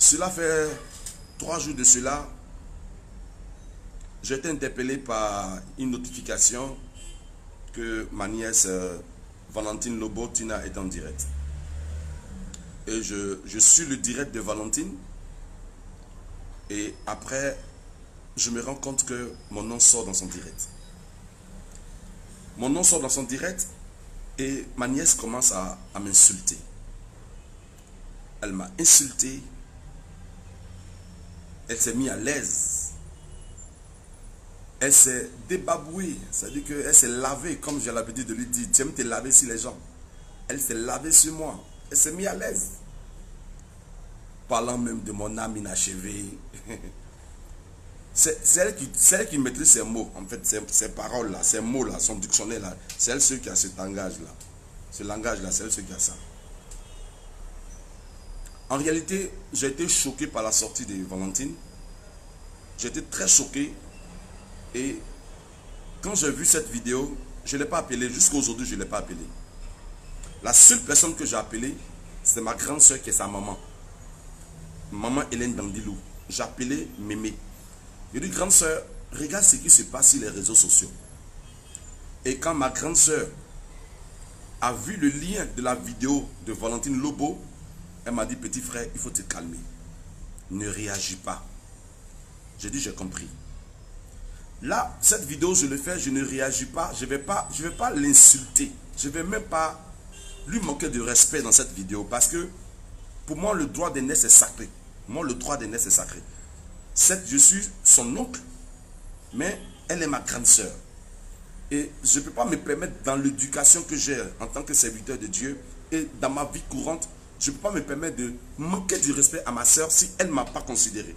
Cela fait 3 jours de cela, j'ai été interpellé par une notification que ma nièce Valentine Lobo Tina est en direct. Et je suis le direct de Valentine. Et après, je me rends compte que mon nom sort dans son direct. Mon nom sort dans son direct et ma nièce commence à m'insulter. Elle m'a insulté. Elle s'est mise à l'aise. Elle s'est débabouée. C'est-à-dire qu'elle s'est lavée, comme j'ai l'habitude de lui dire. Tu aimes te laver sur les gens. Elle s'est lavée sur moi. Elle s'est mise à l'aise. Parlant même de mon âme inachevée. C'est elle qui maîtrise ses mots. En fait, ces paroles-là, ces mots-là, son dictionnaire-là. C'est elle ceux qui a cet langage-là. Ce langage-là, c'est elle ceux qui a ça. En réalité, j'ai été choqué par la sortie de Valentine. J'ai été très choqué. Et quand j'ai vu cette vidéo, je ne l'ai pas appelée. Jusqu'à aujourd'hui, je ne l'ai pas appelée. La seule personne que j'ai appelée, c'est ma grande soeur qui est sa maman. Maman Hélène Dandilou. J'ai appelé Mémé. Je dis, grande soeur, regarde ce qui se passe sur les réseaux sociaux. Et quand ma grande soeur a vu le lien de la vidéo de Valentine Lobo, elle m'a dit, petit frère, il faut te calmer. Ne réagis pas. J'ai dit, j'ai compris. Là, cette vidéo, je le fais, je ne réagis pas. Je ne vais pas l'insulter. Je ne vais même pas lui manquer de respect dans cette vidéo. Parce que, pour moi, le droit d'aînesse est sacré. Moi, le droit d'aînesse est sacré. Je suis son oncle, mais elle est ma grande soeur. Et je ne peux pas me permettre, dans l'éducation que j'ai en tant que serviteur de Dieu, et dans ma vie courante, je ne peux pas me permettre de manquer du respect à ma soeur si elle ne m'a pas considéré.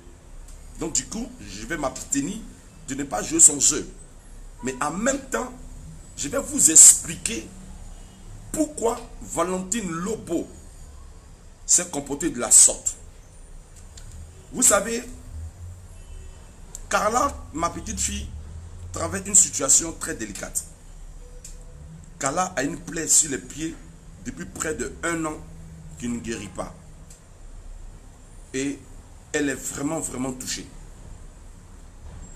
Donc du coup, je vais m'abstenir de ne pas jouer son jeu. Mais en même temps, je vais vous expliquer pourquoi Valentine Lobo s'est comportée de la sorte. Vous savez, Carla, ma petite fille, traverse une situation très délicate. Carla a une plaie sur les pieds depuis près de 1 an qui ne guérit pas. Et elle est vraiment, vraiment touchée.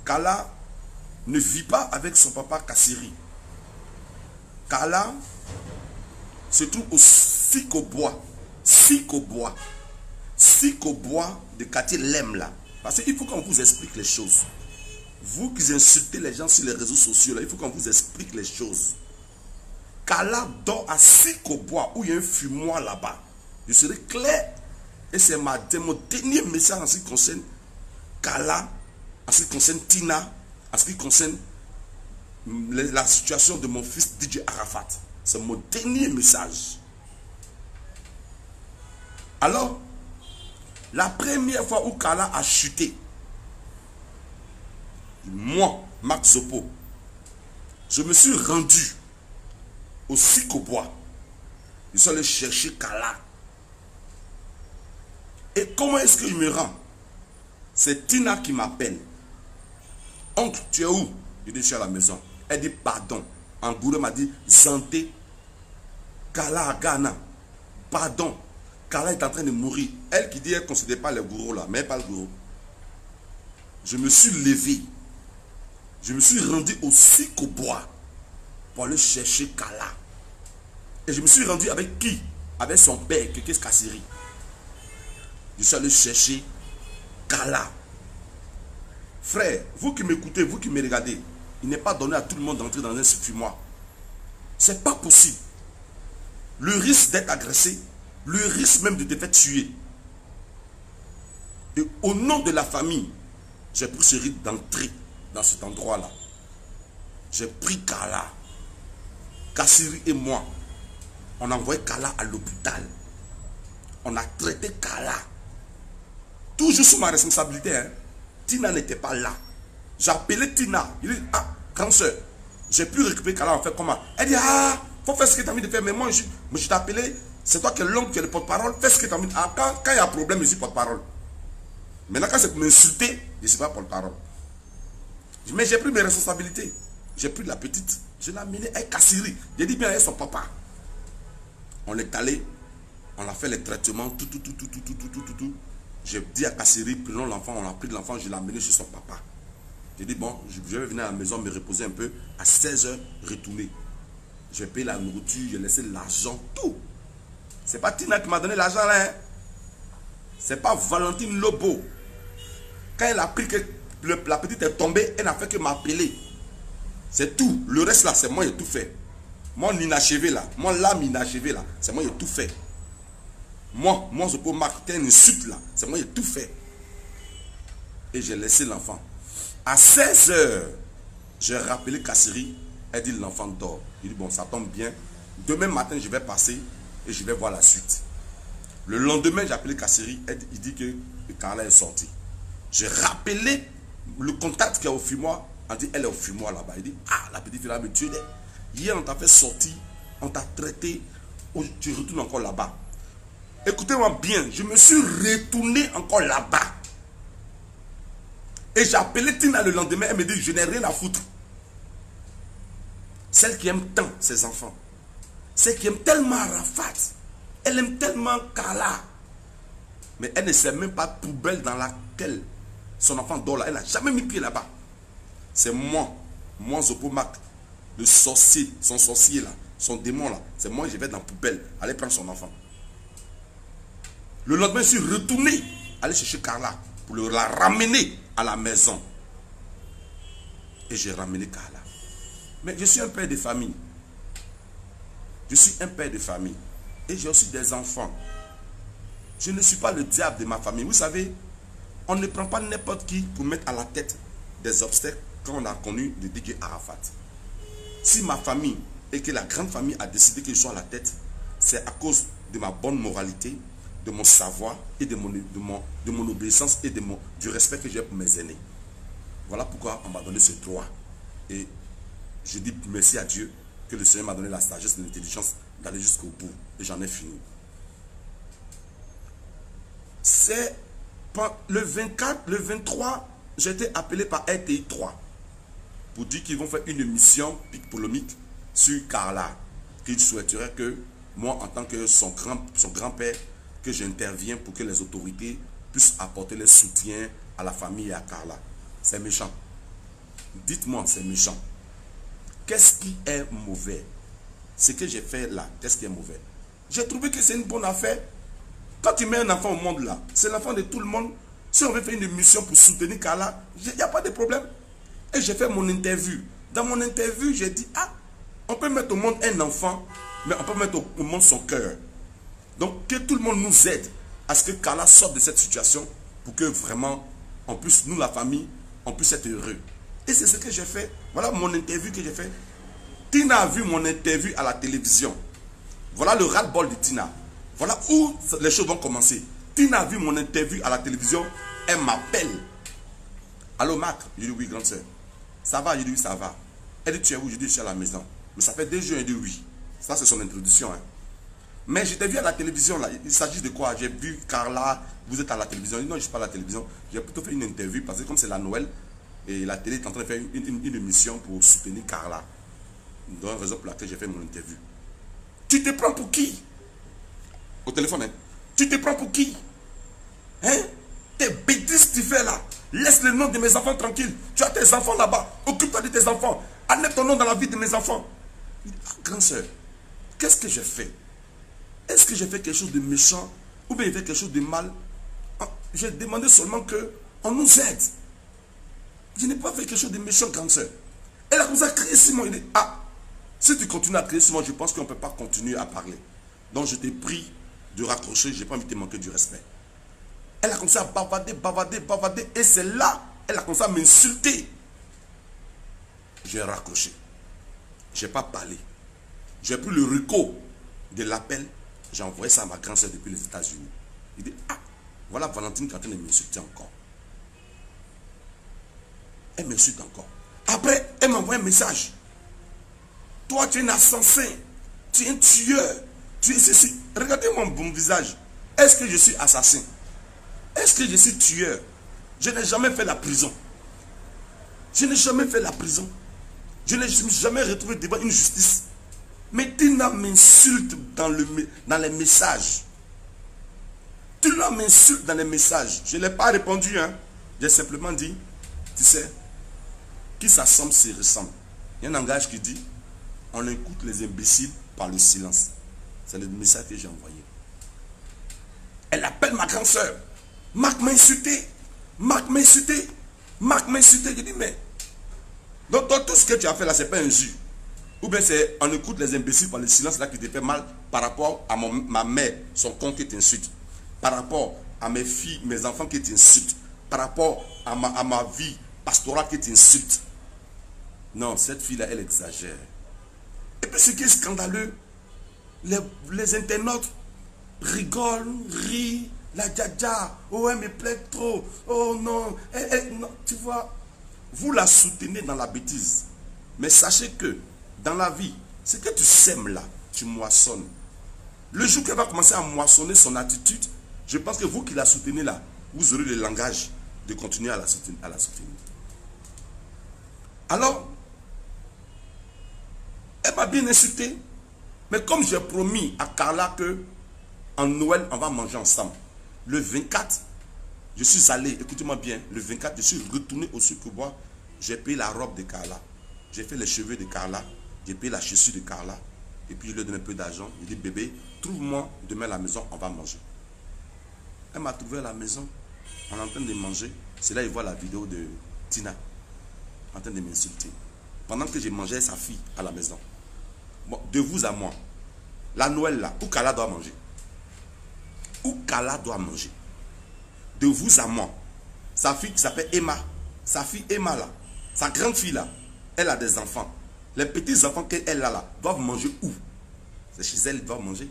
Carla ne vit pas avec son papa Kassiri. Carla se trouve au Sikobois. Sikobois de quartier Lem là. Parce qu'il faut qu'on vous explique les choses. Vous qui insultez les gens sur les réseaux sociaux là, il faut qu'on vous explique les choses. Carla dort à Sikobois où il y a un fumoir là-bas. Je serai clair. Et c'est mon dernier message en ce qui concerne Carla, en ce qui concerne Tina, en ce qui concerne la situation de mon fils DJ Arafat. C'est mon dernier message. Alors, la première fois où Carla a chuté, moi, Max Zopo, je me suis rendu au Sikobois. Je suis allé chercher Carla. Et comment est-ce qu'il me rend? C'est Tina qui m'appelle. Oncle, tu es où? Je dis, je suis à la maison. Elle dit, pardon. En gourou m'a dit, Zanté, Carla à Ghana. Pardon. Carla est en train de mourir. Elle qui dit, elle ne considère pas le gourou là, mais pas le gourou. Je me suis levé. Je me suis rendu au Sikobois pour aller chercher Carla. Et je me suis rendu avec qui? Avec son père, Kekes Kassiri. Je suis allé chercher Carla. Frère, vous qui m'écoutez, vous qui me regardez, il n'est pas donné à tout le monde d'entrer dans un fumoir. Ce n'est pas possible. Le risque d'être agressé, le risque même de te faire tuer. Et au nom de la famille, j'ai pris ce risque d'entrer dans cet endroit-là. J'ai pris Carla. Kassiri et moi, on a envoyé Carla à l'hôpital. On a traité Carla. Toujours sous ma responsabilité. Hein. Tina n'était pas là. J'ai appelé Tina. Il dit, ah, grande soeur, j'ai pu récupérer Carla en fait comment? Elle dit, ah, faut faire ce que tu as envie de faire. Mais moi, je t'ai appelé, c'est toi qui es l'homme, qui est le porte-parole. Fais ce que tu as envie de faire. Ah, quand il y a un problème, je suis porte-parole. Maintenant, quand c'est pour m'insulter, je ne suis pas porte-parole. Mais j'ai pris mes responsabilités. J'ai pris la petite, je l'ai amenée avec Kassiri. J'ai dit bien avec son papa. On est allé, on a fait les traitements, tout. J'ai dit à Kassiri, prenons l'enfant, on a pris l'enfant, je l'ai amené chez son papa. J'ai dit, bon, je vais venir à la maison me reposer un peu. À 16 h, retourner. J'ai payé la nourriture, j'ai laissé l'argent, tout. C'est pas Tina qui m'a donné l'argent là. Hein. C'est pas Valentine Lobo. Quand elle a pris que la petite est tombée, elle n'a fait que m'appeler. C'est tout. Le reste là, c'est moi qui ai tout fait. Mon inachevé là, mon lame inachevée là, c'est moi qui ai tout fait. Moi, je peux marquer une insulte là, c'est moi qui ai tout fait. Et j'ai laissé l'enfant. À 16 h, j'ai rappelé Kassiri. Elle dit l'enfant dort. Il dit bon, ça tombe bien. Demain matin, je vais passer et je vais voir la suite. Le lendemain, j'ai appelé Kassiri. Il dit que Carla est sortie. J'ai rappelé le contact qui est au fumoir. On dit elle est au fumoir là-bas. Il dit ah, la petite fille là me tue. Hier, on t'a fait sortir. On t'a traité. Oh, tu retournes encore là-bas. Écoutez-moi bien. Je me suis retourné encore là-bas. Et j'ai appelé Tina le lendemain. Elle me dit je n'ai rien à foutre. Celle qui aime tant ses enfants. Celle qui aime tellement Arafat. Elle aime tellement Carla. Mais elle ne sait même pas poubelle dans laquelle son enfant dort là. Elle n'a jamais mis pied là-bas. C'est moi, Zopomak, le sorcier, son sorcier là, son démon là. C'est moi, je vais dans la poubelle, aller prendre son enfant. Le lendemain, je suis retourné, aller chercher Carla pour la ramener à la maison. Et j'ai ramené Carla. Mais je suis un père de famille. Je suis un père de famille. Et j'ai aussi des enfants. Je ne suis pas le diable de ma famille. Vous savez, on ne prend pas n'importe qui pour mettre à la tête des obstacles quand on a connu le DJ Arafat. Si ma famille et que la grande famille a décidé que je sois à la tête, c'est à cause de ma bonne moralité, de mon savoir et de mon obéissance et du respect que j'ai pour mes aînés. Voilà pourquoi on m'a donné ce droit. Et je dis merci à Dieu que le Seigneur m'a donné la sagesse et l'intelligence d'aller jusqu'au bout. Et j'en ai fini. C'est le 24, le 23, j'ai été appelé par RTI 3 pour dire qu'ils vont faire une émission polémique sur Carla. Qu'ils souhaiteraient que moi, en tant que son grand-père, que j'intervienne pour que les autorités puissent apporter le soutien à la famille et à Carla. C'est méchant. Dites-moi, c'est méchant. Qu'est-ce qui est mauvais? Ce que j'ai fait là, qu'est-ce qui est mauvais? J'ai trouvé que c'est une bonne affaire. Quand tu mets un enfant au monde là, c'est l'enfant de tout le monde. Si on veut faire une émission pour soutenir Carla, il n'y a pas de problème. Et j'ai fait mon interview. Dans mon interview, j'ai dit, ah, on peut mettre au monde un enfant, mais on peut mettre au monde son cœur. Donc, que tout le monde nous aide à ce que Carla sorte de cette situation pour que vraiment, on puisse, nous la famille, on puisse être heureux. Et c'est ce que j'ai fait. Voilà mon interview que j'ai fait. Tina a vu mon interview à la télévision. Voilà le ras-le-bol de Tina. Voilà où les choses vont commencer. Tina a vu mon interview à la télévision. Elle m'appelle. Allô Marc? Je dis oui, grande soeur. Ça va? Je dis oui, ça va. Elle dit tu es où? Je dis je suis à la maison. Mais ça fait 2 jours. Elle dit oui. Ça c'est son introduction. Hein. Mais je t'ai vu à la télévision là. Il s'agit de quoi? J'ai vu Carla. Vous êtes à la télévision. Je dis non, je ne suis pas à la télévision. J'ai plutôt fait une interview parce que comme c'est la Noël, et la télé est en train de faire une émission pour soutenir Carla. Donc, la raison pour laquelle j'ai fait mon interview. Tu te prends pour qui? Au téléphone, hein? Tu te prends pour qui? Hein? Tes bêtises que tu fais là. Laisse le nom de mes enfants tranquille. Tu as tes enfants là-bas. Occupe-toi de tes enfants. Enlève ton nom dans la vie de mes enfants. Grande soeur, qu'est-ce que j'ai fait? Est-ce que j'ai fait quelque chose de méchant? Ou bien j'ai fait quelque chose de mal? J'ai demandé seulement qu'on nous aide. Je n'ai pas fait quelque chose de méchant, grande soeur. Elle a commencé à crier sur moi. Il dit, ah, si tu continues à crier sur moi, je pense qu'on ne peut pas continuer à parler. Donc je t'ai pris de raccrocher, je n'ai pas envie de te manquer du respect. Elle a commencé à bavarder. Et c'est là, elle a commencé à m'insulter. J'ai raccroché. Je n'ai pas parlé. J'ai pris le reco de l'appel. J'ai envoyé ça à ma grande soeur depuis les États-Unis. Il dit, ah, voilà Valentine qui est en train de m'insulter encore. Elle m'insulte encore. Après, elle m'envoie un message. Toi, tu es un assassin. Tu es un tueur. Tu es ceci. Regardez mon visage. Est-ce que je suis assassin? Est-ce que je suis tueur? Je n'ai jamais fait la prison. Je n'ai jamais fait la prison. Je n'ai jamais retrouvé devant une justice. Mais Tina m'insulte dans les messages. Tina m'insulte dans les messages. Je ne l'ai pas répondu. Hein. J'ai simplement dit, tu sais, qui s'assemble se ressemble. Il y a un langage qui dit, on écoute les imbéciles par le silence. C'est le message que j'ai envoyé. Elle appelle ma grande soeur. Marc m'a insulté. Marc m'a insulté. Marc m'a insulté. Je dis, mais... Donc, tout ce que tu as fait là, ce n'est pas un jus. Ou bien c'est, on écoute les imbéciles par le silence là qui te fait mal par rapport à ma mère, son compte qui t'insulte. Par rapport à mes filles, mes enfants qui t'insultent. Par rapport à ma vie pastorale qui t'insulte. Non, cette fille-là, elle exagère. Et puis ce qui est scandaleux, les internautes rigolent, rient, la dja, oh elle me plaît trop, oh non, non, tu vois, vous la soutenez dans la bêtise. Mais sachez que dans la vie, ce que tu sèmes là, tu moissonnes. Le jour qu'elle va commencer à moissonner son attitude, je pense que vous qui la soutenez là, vous aurez le langage de continuer à la soutenir. Alors, elle m'a bien insulté. Mais comme j'ai promis à Carla que en Noël, on va manger ensemble. Le 24, je suis allé, écoutez-moi bien, le 24, je suis retourné au sucre-bois. J'ai payé la robe de Carla. J'ai fait les cheveux de Carla. J'ai payé la chaussure de Carla. Et puis je lui ai donné un peu d'argent. Il dit, bébé, trouve-moi demain à la maison, on va manger. Elle m'a trouvé à la maison. On est en train de manger. C'est là qu'il voit la vidéo de Tina. En train de m'insulter. Pendant que j'ai mangé sa fille à la maison. Bon, de vous à moi, la Noël là, où Carla doit manger? Où Carla doit manger? De vous à moi, sa fille qui s'appelle Emma, sa fille Emma là, sa grande fille là, elle a des enfants. Les petits enfants qu'elle a là, doivent manger où? C'est chez elle, ils doivent manger.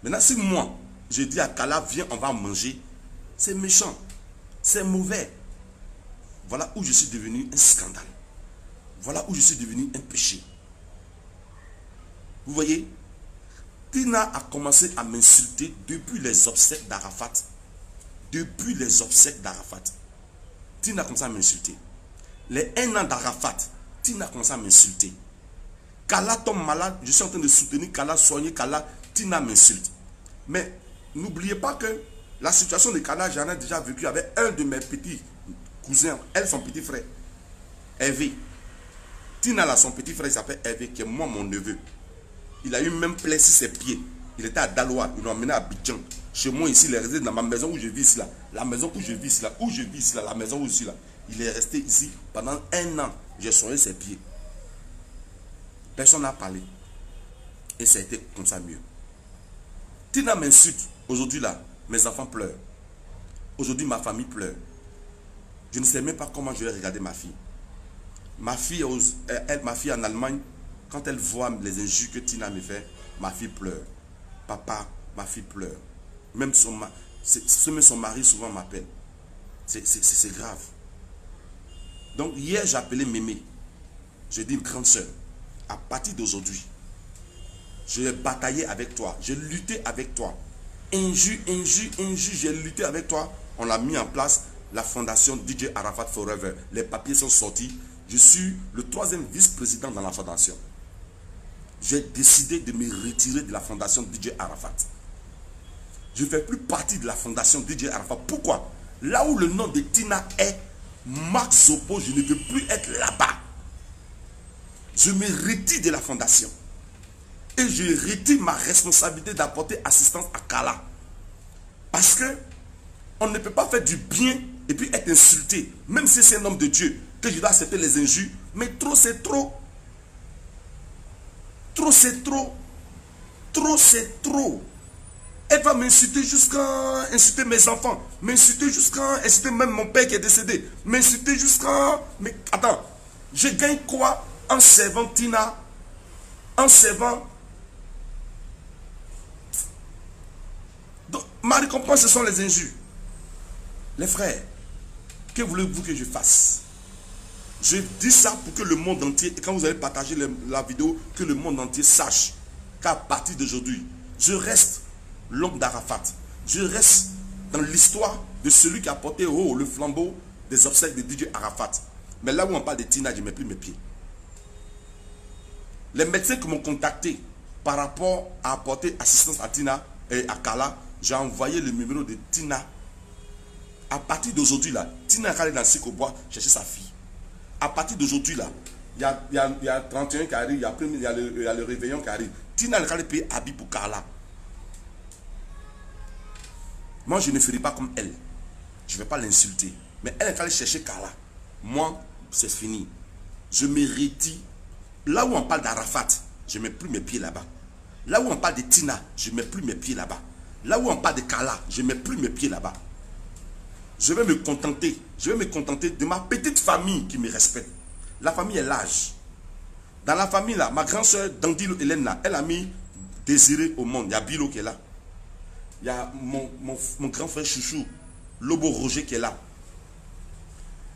Maintenant, si moi, je dis à Carla, viens, on va manger, c'est méchant, c'est mauvais. Voilà où je suis devenu un scandale. Voilà où je suis devenu un péché. Vous voyez, Tina a commencé à m'insulter depuis les obsèques d'Arafat. Depuis les obsèques d'Arafat. Tina a commencé à m'insulter. Les 1 an d'Arafat, Tina a commencé à m'insulter. Carla tombe malade, je suis en train de soutenir Carla, soigner Carla, Tina m'insulte. Mais n'oubliez pas que la situation de Carla, j'en ai déjà vécu avec un de mes petits cousins, elle, son petit frère, Hervé. Tina, là, son petit frère, il s'appelle Hervé, qui est moi, mon neveu. Il a eu même plaie sur ses pieds. Il était à Daloa, ils l'ont emmené à Abidjan. Chez moi ici, il est resté dans ma maison où je vis ici là. La maison où je vis ici là. Où je vis ici là. La maison où je suis là. Il est resté ici pendant 1 an. J'ai soigné ses pieds. Personne n'a parlé. Et ça a été comme ça mieux. Tina m'insulte. Aujourd'hui là, mes enfants pleurent. Aujourd'hui, ma famille pleure. Je ne sais même pas comment je vais regarder ma fille. Ma fille en Allemagne, quand elle voit les injures que Tina me fait, ma fille pleure. Papa, ma fille pleure. Même son mari souvent m'appelle. C'est grave. Donc hier, j'ai appelé Mémé. J'ai dit, grande soeur, à partir d'aujourd'hui, je vais batailler avec toi. J'ai lutté avec toi. Injure, j'ai lutté avec toi. On a mis en place la fondation DJ Arafat Forever. Les papiers sont sortis. Je suis le 3e vice-président dans la fondation. J'ai décidé de me retirer de la fondation DJ Arafat. Je ne fais plus partie de la fondation DJ Arafat. Pourquoi? Là où le nom de Tina est, Marc Zopo, je ne veux plus être là-bas. Je me retire de la fondation. Et je retire ma responsabilité d'apporter assistance à Carla. Parce que on ne peut pas faire du bien et puis être insulté. Même si c'est un homme de Dieu, que je dois accepter les injures. Mais trop, c'est trop. Trop, c'est trop. Trop, c'est trop. Elle va m'insulter jusqu'à insulter mes enfants. M'insulter jusqu'à insulter même mon père qui est décédé. M'insulter jusqu'à... Mais attends, je gagne quoi en servant Tina? En servant... Donc, ma récompense, ce sont les injures. Les frères, que voulez-vous que je fasse? Je dis ça pour que le monde entier, et quand vous allez partager la vidéo, que le monde entier sache qu'à partir d'aujourd'hui, je reste l'homme d'Arafat. Je reste dans l'histoire de celui qui a porté haut le flambeau des obsèques de DJ Arafat. Mais là où on parle de Tina, je ne mets plus mes pieds. Les médecins qui m'ont contacté par rapport à apporter assistance à Tina et à Carla, j'ai envoyé le numéro de Tina. À partir d'aujourd'hui, là, Tina est allée dans Sikobois chercher sa fille. À partir d'aujourd'hui, là, il y a 31 qui arrive, il y a le réveillon qui arrive. Tina est allée payer habit pour Carla. Moi, je ne ferai pas comme elle. Je ne vais pas l'insulter. Mais elle est allée chercher Carla. Moi, c'est fini. Je me retire. Là où on parle d'Arafat, je ne mets plus mes pieds là-bas. Là où on parle de Tina, je ne mets plus mes pieds là-bas. Là où on parle de Carla, je ne mets plus mes pieds là-bas. Je vais me contenter de ma petite famille qui me respecte. La famille est large. Dans la famille là, ma grande soeur Dandilo Hélène là, elle a mis Désiré au monde. Il y a Bilo qui est là. Il y a mon grand frère Chouchou, Lobo Roger qui est là.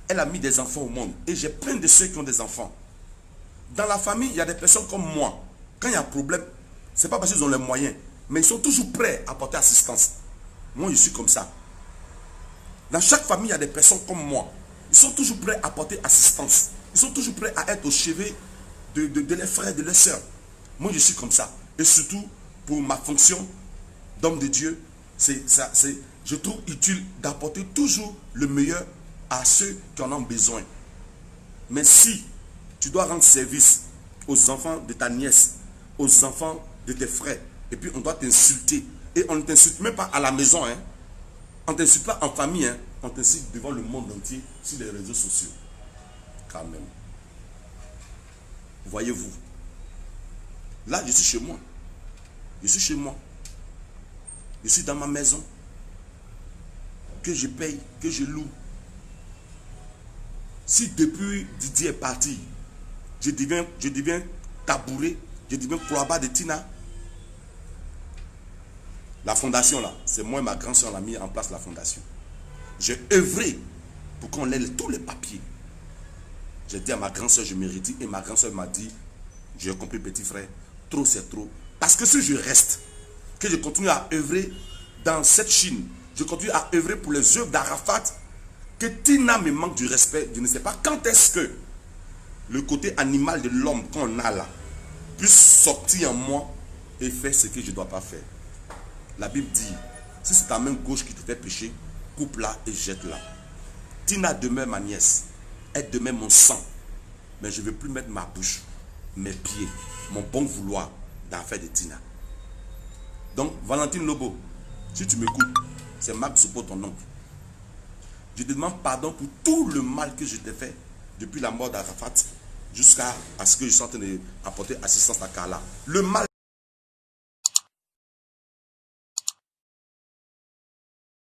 Elle a mis des enfants au monde. Et j'ai plein de ceux qui ont des enfants. Dans la famille, il y a des personnes comme moi. Quand il y a un problème, ce n'est pas parce qu'ils ont les moyens, mais ils sont toujours prêts à apporter assistance. Moi, je suis comme ça. Dans chaque famille, il y a des personnes comme moi. Ils sont toujours prêts à apporter assistance. Ils sont toujours prêts à être au chevet de leurs frères, de leurs sœurs. Moi, je suis comme ça. Et surtout, pour ma fonction d'homme de Dieu, je trouve utile d'apporter toujours le meilleur à ceux qui en ont besoin. Mais si tu dois rendre service aux enfants de ta nièce, aux enfants de tes frères, et puis on doit t'insulter, et on ne t'insulte même pas à la maison, hein. On ne t'insulte pas en famille, hein. On t'insulte devant le monde entier sur les réseaux sociaux. Quand même. Voyez-vous. Là, je suis chez moi. Je suis chez moi. Je suis dans ma maison. Que je paye, que je loue. Si depuis Didier est parti, je deviens tabouret, je deviens cloaba de Tina. La fondation là, c'est moi et ma grande soeur qui a mis en place la fondation. J'ai œuvré pour qu'on ait tous les papiers. J'ai dit à ma grande soeur, je mérite, et ma grande soeur m'a dit, j'ai compris petit frère, trop c'est trop. Parce que si je reste, que je continue à œuvrer dans cette Chine, je continue à œuvrer pour les œuvres d'Arafat, que Tina me manque du respect, je ne sais pas quand est-ce que le côté animal de l'homme qu'on a là puisse sortir en moi et faire ce que je ne dois pas faire. La Bible dit, si c'est ta main gauche qui te fait pécher, coupe-la et jette-la. Tina demeure ma nièce, elle demeure mon sang, mais je ne veux plus mettre ma bouche, mes pieds, mon bon vouloir dans l'affaire de Tina. Donc, Valentine Lobo, si tu m'écoutes, c'est Marc Sopo ton oncle. Je te demande pardon pour tout le mal que je t'ai fait depuis la mort d'Arafat jusqu'à ce que je sois en train d'apporter assistance à Carla. Le mal